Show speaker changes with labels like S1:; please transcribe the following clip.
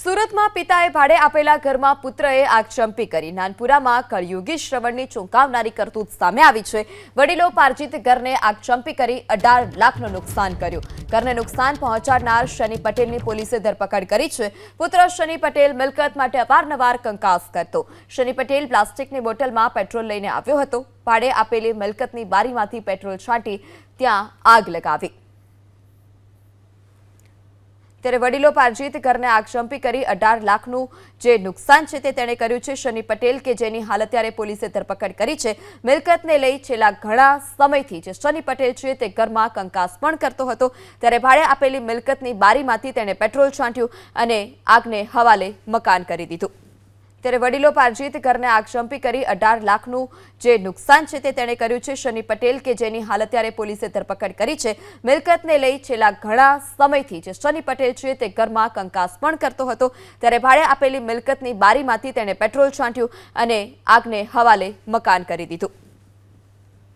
S1: સુરતમાં પિતાએ ભાડે આપેલા ઘરમાં પુત્રએ આગચંપી કરી નાનપુરામાં કળયુગી શ્રવણની ચોંકાવનારી કરતૂત સામે આવી છે। વડીલો પાર્જિત ઘરને આગચંપી કરી 18 લાખનું નુકસાન કર્યું। ઘરને નુકસાન પહોંચાડનાર શનિ પટેલની પોલીસે ધરપકડ કરી છે। પુત્ર શનિ પટેલ મિલકત માટે અવારનવાર કંકાસ કરતો। શનિ પટેલ પ્લાસ્ટિકની બોટલમાં પેટ્રોલ લઈને આવ્યો હતો। ભાડે આપેલી મિલકતની બારીમાંથી પેટ્રોલ છાંટી ત્યાં આગ લગાવી। ત્યારે વડીલો પાર્જિત ઘરને આગચંપી કરી 18 લાખનું જે નુકસાન છે તે તેણે કર્યું છે શનિ પટેલ કે જેની હાલ અત્યારે પોલીસે ધરપકડ કરી છે। મિલકતને લઈ છેલ્લા ઘણા સમયથી જે શનિ પટેલ છે તે ઘરમાં કંકાસ પણ કરતો હતો। ત્યારે ભાડે આપેલી મિલકતની બારીમાંથી તેણે પેટ્રોલ છાંટ્યું અને આગને હવાલે મકાન કરી દીધું। ત્યારે વડીલો પાર્જિત ઘરને આગચંપી કરી 18 લાખનું જે નુકસાન છે તે તેણે કર્યું છે શનિ પટેલ કે જેની હાલ અત્યારે પોલીસે ધરપકડ કરી છે। મિલકતને લઈ છેલ્લા ઘણા સમયથી જે શનિ પટેલ છે તે ઘરમાં કંકાસ પણ કરતો હતો। ત્યારે ભાડે આપેલી મિલકતની બારીમાંથી તેણે પેટ્રોલ છાંટ્યું અને આગને હવાલે મકાન કરી દીધું।